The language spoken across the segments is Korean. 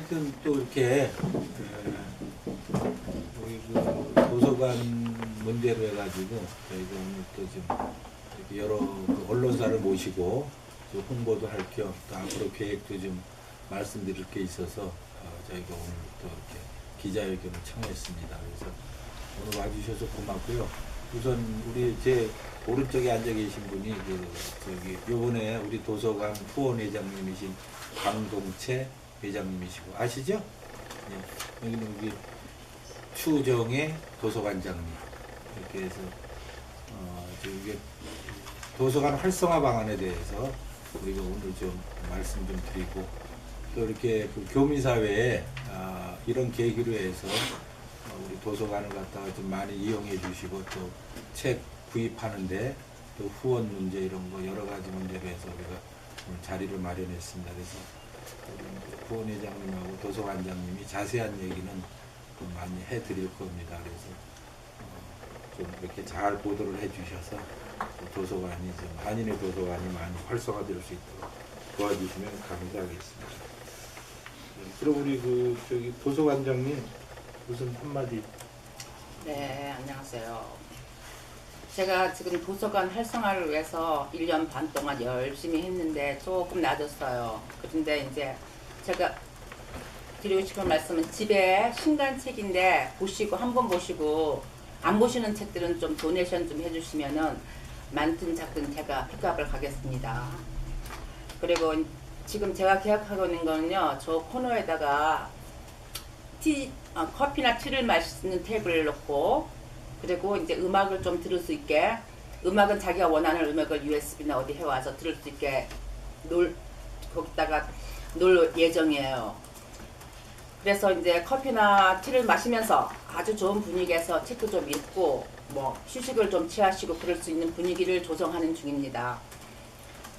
하여튼 또 이렇게 우리 그 도서관 문제로 해가지고 저희가 오늘 또 좀 여러 그 언론사를 모시고 좀 홍보도 할 겸 또 앞으로 계획도 좀 말씀드릴 게 있어서 저희가 오늘 또 이렇게 기자회견을 청했습니다. 그래서 오늘 와주셔서 고맙고요. 우선 우리 제 오른쪽에 앉아 계신 분이 요번에 우리 도서관 후원회장님이신 강동채 회장님이시고 아시죠? 예. 여기는 우리 추정의 도서관장님 이렇게 해서 이게 도서관 활성화 방안에 대해서 우리가 오늘 좀 말씀 좀 드리고 또 이렇게 그 교민사회에 이런 계기로 해서 우리 도서관을 갖다가 좀 많이 이용해 주시고 또 책 구입하는데 또 후원 문제 이런 거 여러 가지 문제로 해서 우리가 오늘 자리를 마련했습니다. 그래서 부원회장님하고 도서관장님이 자세한 얘기는 좀 많이 해드릴 겁니다. 그래서 좀 이렇게 잘 보도를 해주셔서 도서관이 좀 한인의 도서관이 많이 활성화될 수 있도록 도와주시면 감사하겠습니다. 그럼 우리 도서관장님 무슨 한마디? 네, 안녕하세요. 제가 지금 도서관 활성화를 위해서 1년 반 동안 열심히 했는데 조금 낮았어요. 그런데 이제 제가 드리고 싶은 말씀은 집에 신간책인데 보시고 한번 보시고 안 보시는 책들은 좀 도네이션 좀 해주시면은 많든 작든 제가 픽업을 가겠습니다. 그리고 지금 제가 계약하고 있는 거는요, 저 코너에다가 커피나 티를 마시는 테이블을 놓고 그리고 이제 음악을 좀 들을 수 있게 음악은 자기가 원하는 음악을 USB나 어디 해와서 들을 수 있게 거기다가 놀 예정이에요. 그래서 이제 커피나 티를 마시면서 아주 좋은 분위기에서 책도 좀 읽고 뭐 휴식을 좀 취하시고 그럴 수 있는 분위기를 조성하는 중입니다.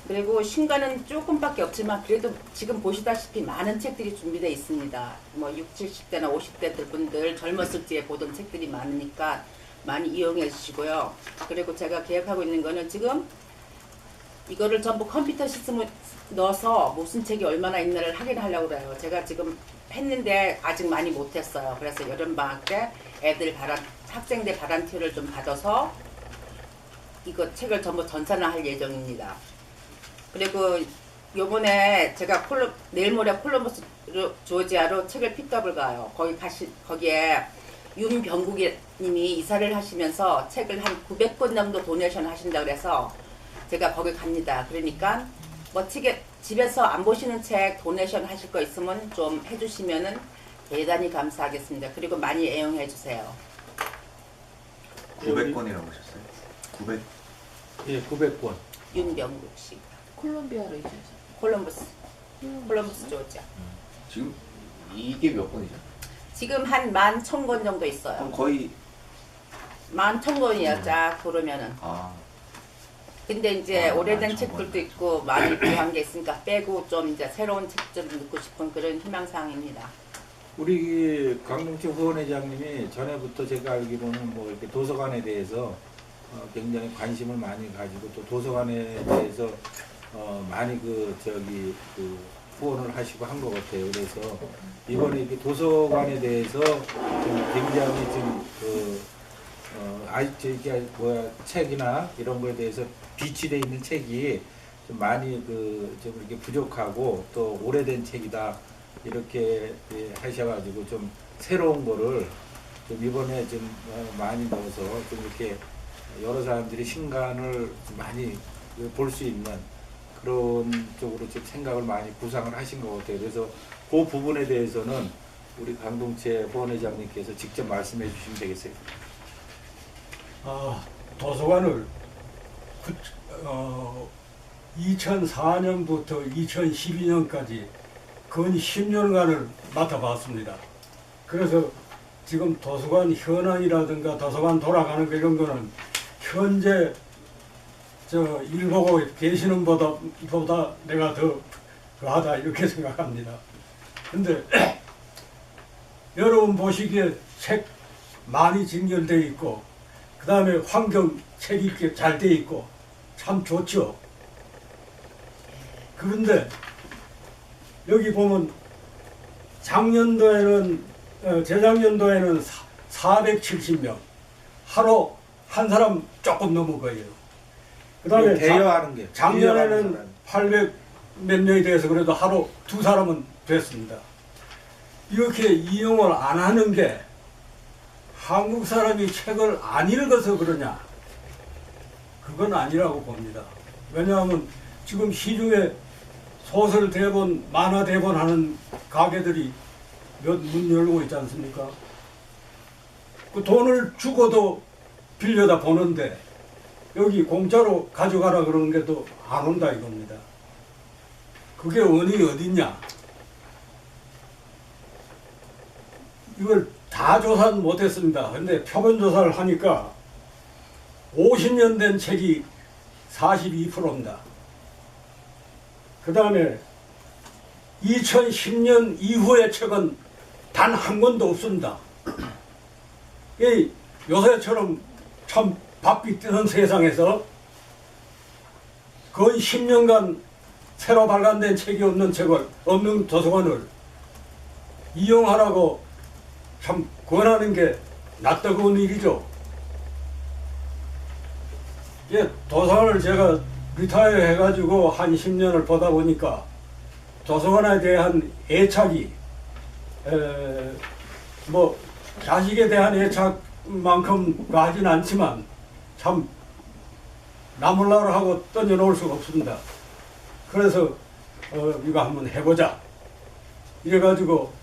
그리고 신간은 조금밖에 없지만 그래도 지금 보시다시피 많은 책들이 준비되어 있습니다. 뭐 60, 70대나 50대들 분들 젊었을 때에 보던 책들이 많으니까 많이 이용해 주시고요. 그리고 제가 계획하고 있는 거는 지금 이거를 전부 컴퓨터 시스템에 넣어서 무슨 책이 얼마나 있나를 확인하려고 그래요. 제가 지금 했는데 아직 많이 못했어요. 그래서 여름방학 때 학생들 바란티를 좀 받아서 이거 책을 전부 전산화할 예정입니다. 그리고 요번에 제가 내일 모레 콜럼버스 조지아로 책을 픽업을 가요. 거기에 윤병국님이 이사를 하시면서 책을 한 900권 정도 도네이션 하신다고 그래서 제가 거기 갑니다. 그러니까 뭐 집에서 안 보시는 책 도네이션 하실 거 있으면 좀 해주시면은 대단히 감사하겠습니다. 그리고 많이 애용해 주세요. 900권이라고 하셨어요? 900? 예, 900권. 윤병국 씨. 콜롬비아로 이제 콜럼버스 조지아. 지금 이게 몇 권이죠? 지금 한 11,000권 정도 있어요. 그럼 거의 11,000권이에요. 쫙 고르면은. 근데 이제 오래된 11,000권. 책들도 있고 많이 필요한 게 있으니까 빼고 좀 이제 새로운 책 좀 넣고 싶은 그런 희망사항입니다. 우리 강동채 후원회장님이 전에부터 제가 알기로는 뭐 이렇게 도서관에 대해서 굉장히 관심을 많이 가지고 또 도서관에 대해서 많이 후원을 하시고 한 것 같아요. 그래서 이번에 이렇게 도서관에 대해서 좀 굉장히 책이나 이런 거에 대해서 비치되어 있는 책이 좀 많이 좀 이렇게 부족하고 또 오래된 책이다 이렇게 하셔가지고 좀 새로운 거를 좀 이번에 좀 많이 넣어서 좀 이렇게 여러 사람들이 신간을 많이 볼 수 있는 그런 쪽으로 좀 생각을 많이 구상을 하신 것 같아요. 그래서 그 부분에 대해서는 우리 강동채 후원회장님께서 직접 말씀해 주시면 되겠어요. 도서관을 2004년부터 2012년까지 근 10년간을 맡아봤습니다. 그래서 지금 도서관 현안이라든가 도서관 돌아가는 거 이런 거는 현재 일 보고 계시는 보다 내가 더 하다 이렇게 생각합니다. 근데 여러분 보시기에 책 많이 진열되어 있고 그 다음에 환경 책 읽기 잘 돼 있고 참 좋죠. 그런데 여기 보면 작년도에는 재작년도에는 470명 하루 한 사람 조금 넘은 거예요. 그다음에 대여하는 게 작년에는 800 몇 명이 돼서 그래도 하루 두 사람은 됐습니다. 이렇게 이용을 안 하는 게 한국 사람이 책을 안 읽어서 그러냐? 그건 아니라고 봅니다. 왜냐하면 지금 시중에 소설 대본, 만화 대본 하는 가게들이 몇 문 열고 있지 않습니까? 그 돈을 주고도 빌려다 보는데 여기 공짜로 가져가라 그러는 게 또 안 온다 이겁니다. 그게 원인이 어딨냐? 이걸 다 조사는 못했습니다. 근데 표본 조사를 하니까 50년 된 책이 42%입니다. 그 다음에 2010년 이후의 책은 단 한 권도 없습니다. 이 요새처럼 참 바삐 뜨는 세상에서 거의 10년간 새로 발간된 책이 없는 도서관을 이용하라고 참 권하는 게 낯뜨거운 일이죠. 예, 도서관을 제가 리타이어 해가지고 한 10년을 보다 보니까 도서관에 대한 애착이 뭐 자식에 대한 애착만큼 가진 않지만 참 나몰라로 하고 던져놓을 수가 없습니다. 그래서 이거 한번 해보자 이래가지고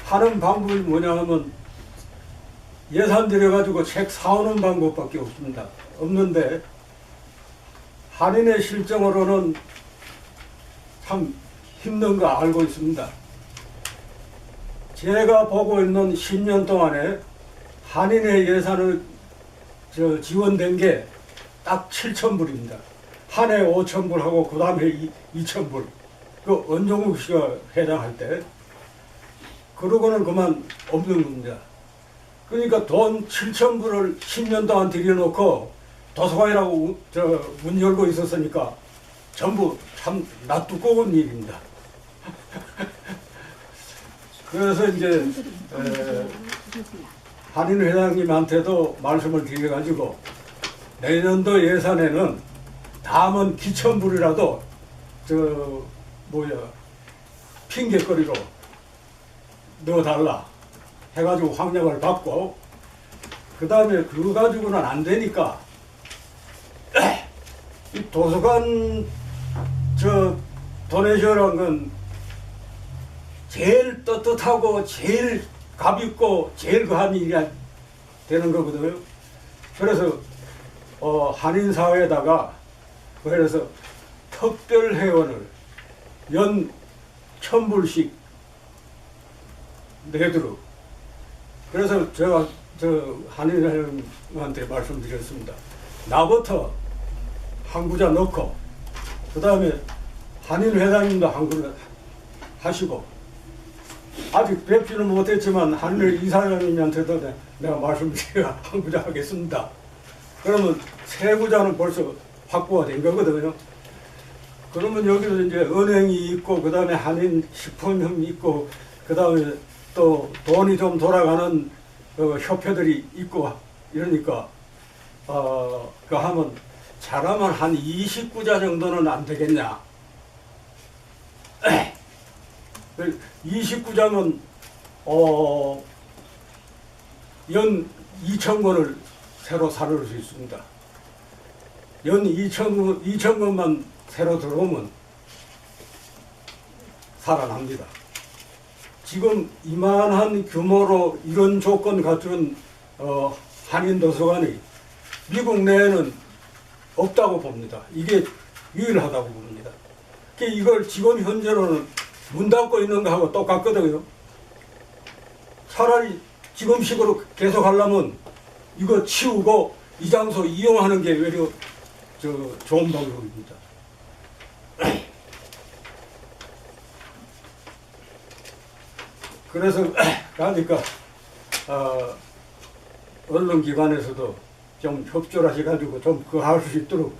하는 방법이 뭐냐 하면 예산 들여가지고 책 사오는 방법밖에 없는데 한인의 실정으로는 참 힘든 거 알고 있습니다. 제가 보고 있는 10년 동안에 한인의 예산을 지원된 게 딱 7,000불입니다. 한 해 5,000불 하고 그 다음에 2,000불. 그 원종욱 씨가 회장할 때. 그러고는 그만 없는 겁니다. 그러니까 돈 7,000불을 10년 동안 들여놓고 도서관이라고 문 열고 있었으니까 전부 참 낯두꺼운 일입니다. 그래서 이제 한인 회장님한테도 말씀을 드려가지고 내년도 예산에는 담은 기천불이라도 핑계거리로 넣어달라 해가지고 황량을 받고 그 다음에 그거 가지고는 안 되니까 이 도서관 도네이션이라는 건 제일 떳떳하고 제일 가볍고 제일 그한 일이 되는 거거든요. 그래서 한인 사회에다가 그래서 특별 회원을 연 1,000불씩 내도록 그래서 제가 한인 회원한테 말씀드렸습니다. 나부터 한 구자 넣고 그 다음에 한인 회장님도 한 구자 하시고 아직 뵙지는 못했지만 한일 이사장님한테도 내가 말씀드려 한 구자 하겠습니다. 그러면 세 구자는 벌써 확보가 된 거거든요. 그러면 여기서 이제 은행이 있고 그 다음에 한인 식품이 있고 그 다음에 또 돈이 좀 돌아가는 협회들이 있고 이러니까 그 하면 잘하면 한 29자 정도는 안 되겠냐. 29자면 연 2,000권을 새로 사놓을 수 있습니다. 연 2,000권만 새로 들어오면 살아납니다. 지금 이만한 규모로 이런 조건 갖춘 한인 도서관이 미국 내에는 없다고 봅니다. 이게 유일하다고 봅니다. 이걸 지금 현재로는 문 닫고 있는 거하고 똑같거든요. 차라리 지금식으로 계속 하려면 이거 치우고 이 장소 이용하는 게 외려 좋은 방법입니다. 그래서 그러니까 언론기관에서도 좀 협조를 하셔가지고 좀 그거 할 수 있도록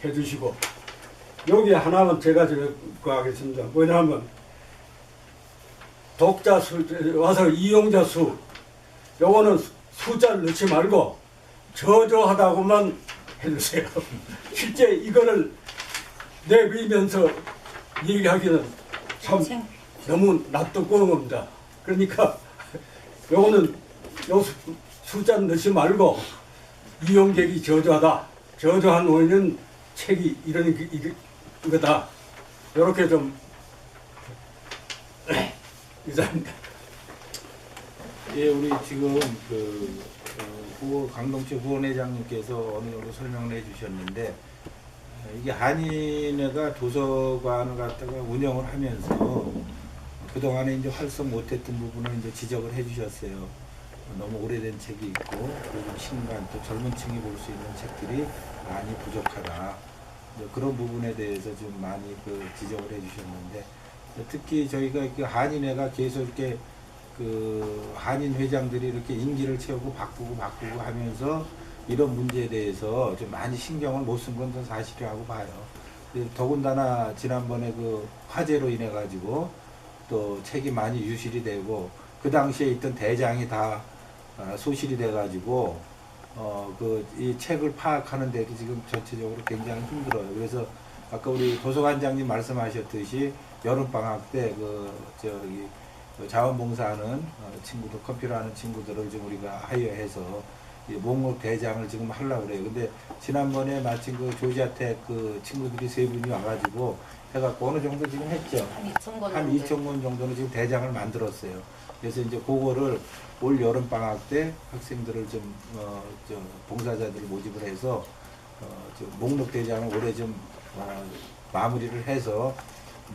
해주시고 여기 하나만 제가 그거 하겠습니다. 뭐냐면 독자 수 와서 이용자 수 요거는 숫자를 넣지 말고 저조하다고만 해주세요. 실제 이거를 내비면서 얘기하기는 참 너무 납득하는 겁니다. 그러니까 요거는 요 숫자는 넣지 말고 이용객이 저조하다. 저조한 원인은 책이 이런 이거다. 이렇게 좀 이상입니다. 예, 우리 지금 그 강동치 후원회장님께서 어느 정도 설명을 해주셨는데 이게 한인회가 도서관을 갖다가 운영을 하면서 그동안에 이제 활성 못했던 부분을 이제 지적을 해주셨어요. 너무 오래된 책이 있고 그리고 신간 또 젊은 층이 볼 수 있는 책들이 많이 부족하다. 그런 부분에 대해서 좀 많이 지적을 해주셨는데 특히 저희가 그 한인회가 계속 이렇게 그 한인 회장들이 이렇게 임기를 채우고 바꾸고 하면서 이런 문제에 대해서 좀 많이 신경을 못 쓴 건 사실이라고 봐요. 더군다나 지난번에 그 화재로 인해 가지고 또 책이 많이 유실이 되고 그 당시에 있던 대장이 다 소실이 돼 가지고 이 책을 파악하는 데도 지금 전체적으로 굉장히 힘들어요. 그래서 아까 우리 도서관장님 말씀하셨듯이 여름방학 때 자원봉사하는 친구들, 커피를 하는 친구들을 좀 우리가 하여해서 목록 대장을 지금 하려고 그래요. 근데 지난번에 마침 그 조지아텍 그 친구들이 3분이 와가지고 해갖고 어느 정도 지금 했죠. 한 2,000권 정도는 지금 대장을 만들었어요. 그래서 이제 그거를 올 여름방학 때 학생들을 봉사자들을 모집을 해서 목록 대장을 올해 좀 마무리를 해서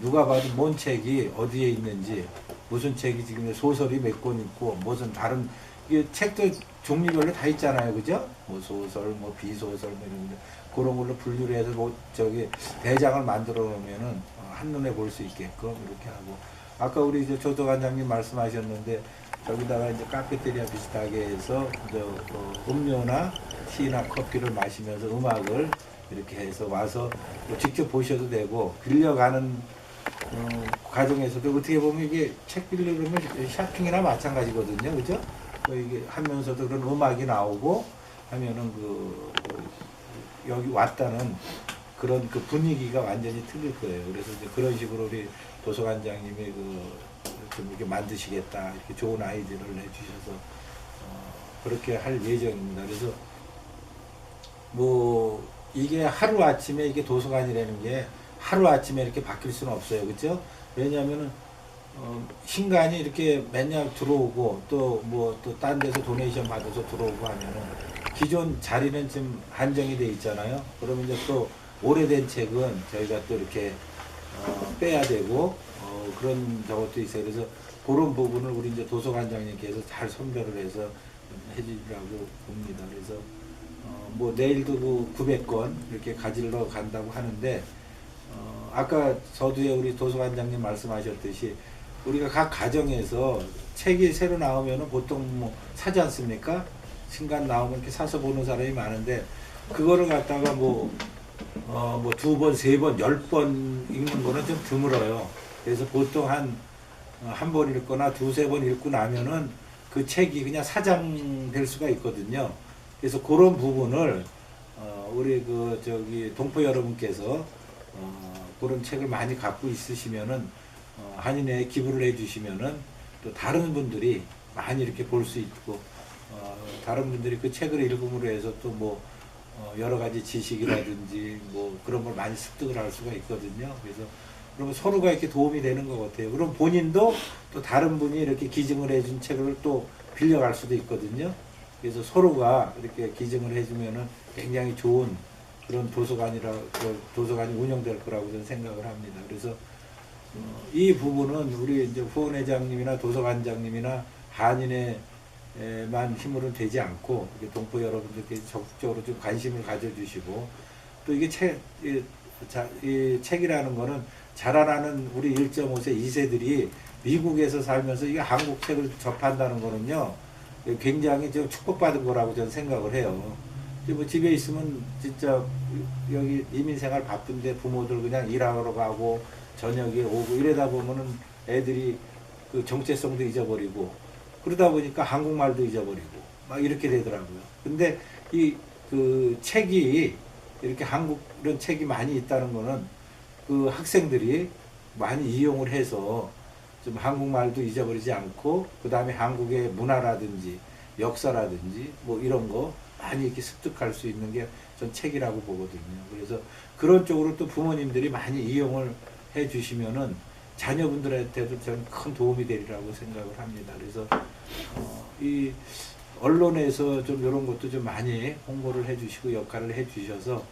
누가 봐도 뭔 책이 어디에 있는지 무슨 책이 지금 소설이 몇 권 있고 무슨 다른 이게 책도 종류별로 다 있잖아요, 그죠? 뭐 소설, 뭐 비소설, 뭐 이런 거 그런 걸로 분류를 해서 대장을 만들어 놓으면은 한눈에 볼 수 있게끔 이렇게 하고 아까 우리 조도관장님 말씀하셨는데 저기다가 이제 카페테리아 비슷하게 해서 음료나 티나 커피를 마시면서 음악을 이렇게 해서 와서 직접 보셔도 되고 빌려가는 과정에서도 어떻게 보면 이게 책 빌리려면 쇼핑이나 마찬가지거든요, 그죠? 이게 하면서도 그런 음악이 나오고 하면은 여기 왔다는 그런 그 분위기가 완전히 틀릴 거예요. 그래서 이제 그런 식으로 우리 도서관장님이 좀 이렇게 만드시겠다 이렇게 좋은 아이디어를 해주셔서 그렇게 할 예정입니다. 그래서 뭐 이게 하루 아침에 이게 도서관이라는 게 하루 아침에 이렇게 바뀔 수는 없어요, 그렇죠? 왜냐하면은 신간이 이렇게 맨날 들어오고 또 딴 데서 도네이션 받아서 들어오고 하면은 기존 자리는 좀 한정이 돼 있잖아요. 그러면 이제 또 오래된 책은 저희가 또 이렇게 빼야 되고 그런 저것도 있어요. 그래서 그런 부분을 우리 이제 도서관장님께서 잘 선별을 해서 해주리라고 봅니다. 그래서 내일도 900권 이렇게 가지러 간다고 하는데 아까 서두에 우리 도서관장님 말씀하셨듯이 우리가 각 가정에서 책이 새로 나오면은 보통 사지 않습니까? 신간 나오면 이렇게 사서 보는 사람이 많은데 그거를 갖다가 2번, 3번, 10번 읽는 거는 좀 드물어요. 그래서 보통 한 번 읽거나 2-3번 읽고 나면은 그 책이 그냥 사장될 수가 있거든요. 그래서 그런 부분을 우리 동포 여러분께서 그런 책을 많이 갖고 있으시면은 한인회에 기부를 해주시면은 또 다른 분들이 많이 이렇게 볼 수 있고 다른 분들이 그 책을 읽음으로 해서 또 여러 가지 지식이라든지 그런 걸 많이 습득을 할 수가 있거든요. 그래서 그러면 서로가 이렇게 도움이 되는 것 같아요. 그럼 본인도 또 다른 분이 이렇게 기증을 해준 책을 또 빌려갈 수도 있거든요. 그래서 서로가 이렇게 기증을 해주면은 굉장히 좋은 그런 도서관이 운영될 거라고 저는 생각을 합니다. 그래서 이 부분은 우리 이제 후원회장님이나 도서관장님이나 한인회만 힘으로는 되지 않고 동포 여러분들께 적극적으로 좀 관심을 가져주시고 또 이게 이 책이라는 거는 자라나는 우리 1.5세 2세들이 미국에서 살면서 이게 한국 책을 접한다는 거는요 굉장히 좀 축복받은 거라고 저는 생각을 해요. 집에 있으면 진짜 여기 이민생활 바쁜데 부모들 그냥 일하러 가고 저녁에 오고 이러다 보면은 애들이 그 정체성도 잊어버리고 그러다 보니까 한국말도 잊어버리고 막 이렇게 되더라고요. 근데 이 그 책이 이렇게 한국 이런 책이 많이 있다는 거는 그 학생들이 많이 이용을 해서 좀 한국말도 잊어버리지 않고 그 다음에 한국의 문화라든지 역사라든지 뭐 이런 거 많이 이렇게 습득할 수 있는 게 전 책이라고 보거든요. 그래서 그런 쪽으로 또 부모님들이 많이 이용을 해 주시면은 자녀분들한테도 저는 큰 도움이 되리라고 생각을 합니다. 그래서 이 언론에서 좀 이런 것도 좀 많이 홍보를 해 주시고 역할을 해 주셔서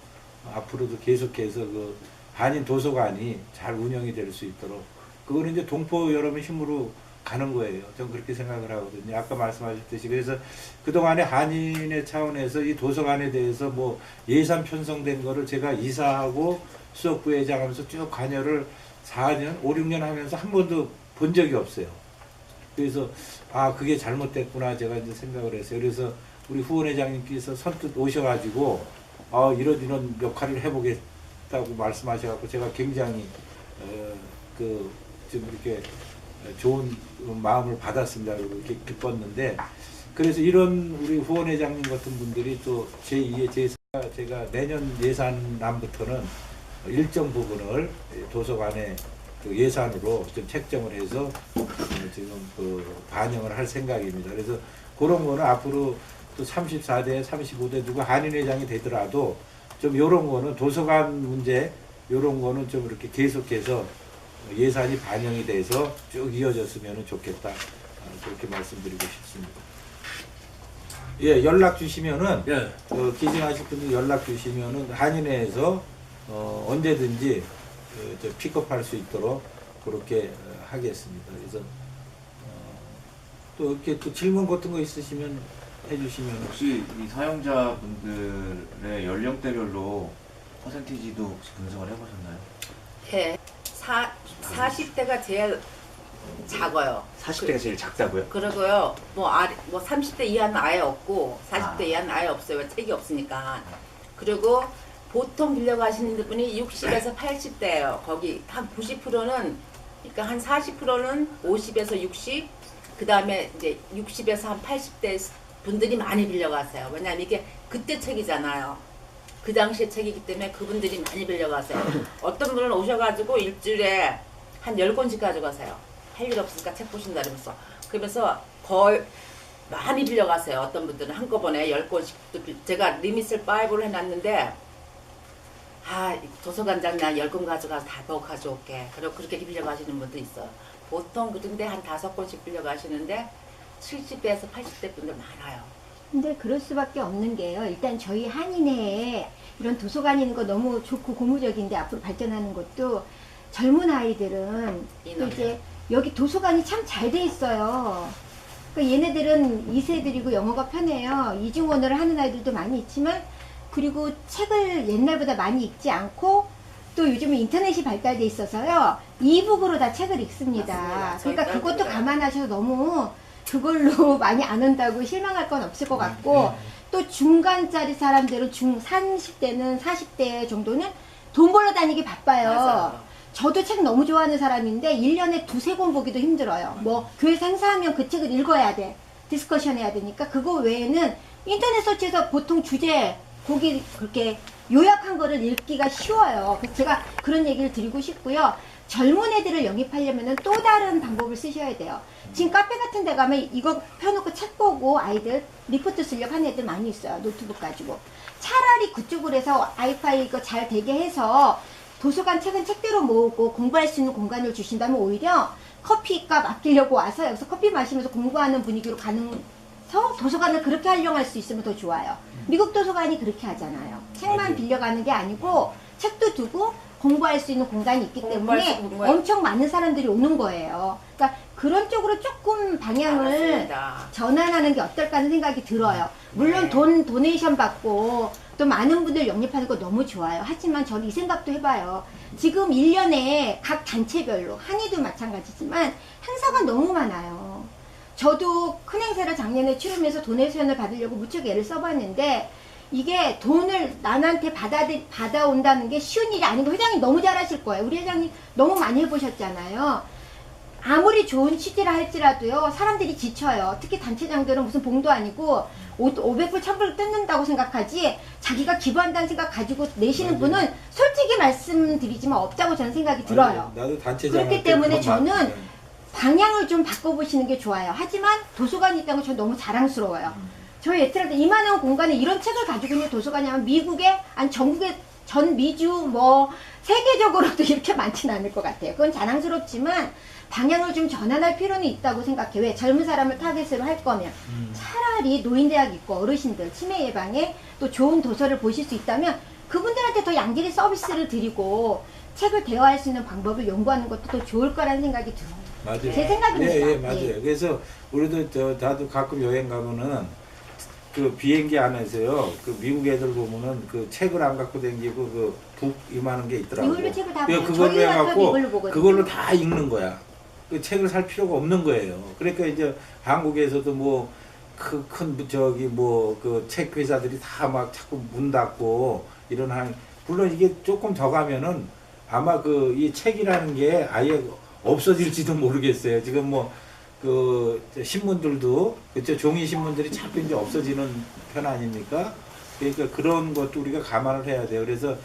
앞으로도 계속해서 그 한인 도서관이 잘 운영이 될 수 있도록 그거는 이제 동포 여러분 힘으로 가는 거예요. 저는 그렇게 생각을 하거든요. 아까 말씀하셨듯이 그래서 그동안에 한인의 차원에서 이 도서관에 대해서 뭐 예산 편성된 거를 제가 이사하고 수석부회장 하면서 쭉 관여를 4년, 5, 6년 하면서 한 번도 본 적이 없어요. 그래서 아 그게 잘못됐구나 제가 이제 생각을 했어요. 그래서 우리 후원회장님께서 선뜻 오셔가지고 이런 역할을 해보겠다고 말씀하셔갖고 제가 굉장히 좀 이렇게 좋은 마음을 받았습니다. 그리고 이렇게 기뻤는데 그래서 이런 우리 후원회장님 같은 분들이 또 제2의 제4 제가 내년 예산안부터는 일정 부분을 도서관에 그 예산으로 좀 책정을 해서 지금 그 반영을 할 생각입니다. 그래서 그런 거는 앞으로 또 34대, 35대 누가 한인회장이 되더라도 좀 이런 거는 도서관 문제 이런 거는 좀 이렇게 계속해서 예산이 반영이 돼서 쭉 이어졌으면 좋겠다. 그렇게 말씀드리고 싶습니다. 예, 연락 주시면은 예. 기증하실 분들 연락 주시면은 한인회에서 언제든지 픽업할 수 있도록 그렇게 하겠습니다. 그래서 또 이렇게 또 질문 같은 거 있으시면 해주시면 혹시 이 사용자분들의 연령대별로 퍼센티지도 혹시 분석을 해보셨나요? 예. 40대가 제일 작아요. 40대가 제일 작다고요? 그러고요. 뭐 30대 이하는 아예 없고 40대 이하는 아예 없어요. 왜 책이 없으니까. 그리고 보통 빌려가시는 분이 60에서 80대예요. 거기 한 90%는 그러니까 한 40%는 50에서 60, 그 다음에 이제 60에서 한 80대 분들이 많이 빌려가세요. 왜냐하면 이게 그때 책이잖아요. 그 당시의 책이기 때문에 그분들이 많이 빌려가세요. 어떤 분은 오셔가지고 일주일에 한 10권씩 가져가세요. 할 일 없으니까 책 보신다 그러면서. 그러면서 거의 많이 빌려가세요. 어떤 분들은 한꺼번에 10권씩도 제가 리미셀 5를 해놨는데 도서관장 나 10권 가져가서 다 더 가져올게. 그리고 그렇게 빌려가시는 분도 있어요. 보통 그런데 한 5권씩 빌려가시는데 70대에서 80대 분들 많아요. 근데 그럴 수밖에 없는 게요. 일단 저희 한인회에 이런 도서관 있는 거 너무 좋고 고무적인데 앞으로 발전하는 것도 젊은 아이들은 또 이제 여기 도서관이 참 잘 돼 있어요. 그러니까 얘네들은 2세들이고 영어가 편해요. 이중언어를 하는 아이들도 많이 있지만 그리고 책을 옛날보다 많이 읽지 않고 또 요즘은 인터넷이 발달돼 있어서요. 이북으로 다 책을 읽습니다. 맞습니다. 그러니까 저희 그것도 딸들이요. 감안하셔서 너무 그걸로 많이 안 한다고 실망할 건 없을 것 같고 또 중간짜리 사람들은 30대는 40대 정도는 돈 벌러 다니기 바빠요. 맞아요. 저도 책 너무 좋아하는 사람인데 1년에 2-3권 보기도 힘들어요. 뭐 교회에서 행사하면 그 책을 읽어야 돼. 디스커션 해야 되니까 그거 외에는 인터넷 서치해서 보통 주제 거기 그렇게 요약한 거를 읽기가 쉬워요. 그래서 제가 그런 얘기를 드리고 싶고요. 젊은 애들을 영입하려면 또 다른 방법을 쓰셔야 돼요. 지금 카페 같은 데 가면 이거 펴놓고 책 보고 아이들 리포트 쓰려고 하는 애들 많이 있어요. 노트북 가지고. 차라리 그쪽으로 해서 와이파이 이거 잘 되게 해서 도서관 책은 책대로 모으고 공부할 수 있는 공간을 주신다면 오히려 커피값 아끼려고 와서 여기서 커피 마시면서 공부하는 분위기로 가는 도서관을 그렇게 활용할 수 있으면 더 좋아요. 미국 도서관이 그렇게 하잖아요. 책만 맞아요. 빌려가는 게 아니고 책도 두고 공부할 수 있는 공간이 있기 때문에 엄청 많은 사람들이 오는 거예요. 그러니까 그런 쪽으로 조금 방향을 알았습니다. 전환하는 게 어떨까 하는 생각이 들어요. 물론 네. 도네이션 받고 또 많은 분들 영입하는 거 너무 좋아요. 하지만 저는 이 생각도 해봐요. 지금 1년에 각 단체별로 한의도 마찬가지지만 행사가 너무 많아요. 저도 큰 행사를 작년에 치르면서 도네이션을 받으려고 무척 애를 써봤는데 이게 돈을 남한테 받아온다는 게 쉬운 일이 아닌 거 회장님 너무 잘하실 거예요. 우리 회장님 너무 많이 해보셨잖아요. 아무리 좋은 취지라 할지라도요 사람들이 지쳐요. 특히 단체장들은 무슨 봉도 아니고 500불 1000불 뜯는다고 생각하지 자기가 기부한다는 생각 가지고 내시는 맞아요. 분은 솔직히 말씀드리지만 없다고 저는 생각이 들어요. 나도 단체장 그렇기 때문에 저는 방향을 좀 바꿔보시는 게 좋아요. 하지만 도서관이 있다는 건 저는 너무 자랑스러워요. 저희 에트라드 이만한 공간에 이런 책을 가지고 있는 도서관이 아마 미국에 아니 전국에 전 미주 뭐 세계적으로도 이렇게 많지는 않을 것 같아요. 그건 자랑스럽지만 방향을 좀 전환할 필요는 있다고 생각해. 왜? 젊은 사람을 타겟으로 할 거면 차라리 노인대학 있고 어르신들 치매 예방에 또 좋은 도서를 보실 수 있다면 그분들한테 더 양질의 서비스를 드리고 책을 대화할 수 있는 방법을 연구하는 것도 더 좋을 거라는 생각이 들어요. 맞아요. 제 생각입니다. 예, 맞아요. 그래서 우리도 나도 가끔 여행 가면은 그 비행기 안에서요. 그 미국 애들 보면은 그 책을 안 갖고 다니고 그 북 이만한 게 있더라고요. 이걸로 책을 다 예, 봐요. 그걸로 저희 와서 해갖고 이걸로 보거든요. 그걸로 다 읽는 거야. 그 책을 살 필요가 없는 거예요. 그러니까 이제 한국에서도 뭐 큰 저기 뭐 그 책 회사들이 다 막 자꾸 문 닫고 이런 물론 이게 조금 더 가면은 아마 그 이 책이라는 게 아예 없어질지도 모르겠어요. 지금 뭐 그 신문들도 그쵸 종이 신문들이 자꾸 이제 없어지는 편 아닙니까? 그러니까 그런 것도 우리가 감안을 해야 돼요. 그래서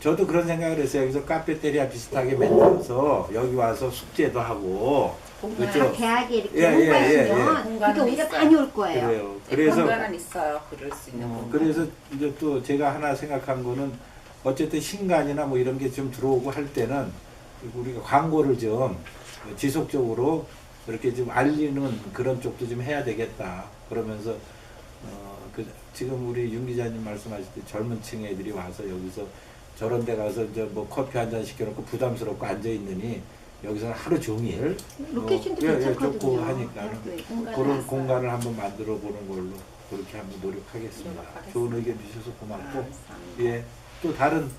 저도 그런 생각을 했어요. 여기서 카페테리아 비슷하게 만들어서 여기 와서 숙제도 하고 그렇죠. 대학에 이렇게 예, 예, 예, 공부하시면 공간은 그게 오히려 있어요. 많이 올 거예요. 그래요. 그래서 공간은 있어요. 그럴 수 있는 공간. 그래서 이제 또 제가 하나 생각한 거는 어쨌든 신간이나 뭐 이런 게 좀 들어오고 할 때는 우리가 광고를 좀 지속적으로 이렇게 좀 알리는 그런 쪽도 좀 해야 되겠다. 그러면서 지금 우리 윤 기자님 말씀하실 때 젊은 층 애들이 와서 여기서 저런 데 가서 이제 뭐 커피 한 잔 시켜놓고 부담스럽고 앉아 있느니 여기서는 하루 종일 로케이션도 예, 괜찮거든요. 좋고 하니까 네, 그런 왔어요. 공간을 한번 만들어 보는 걸로 그렇게 한번 노력하겠습니다. 노력하겠습니다. 좋은 의견 주셔서 고맙고 감사합니다. 예, 또 다른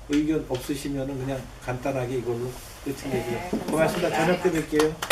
의견 없으시면은 그냥 간단하게 이걸로 끝내고요. 네, 고맙습니다. 감사합니다. 저녁 때 뵐게요.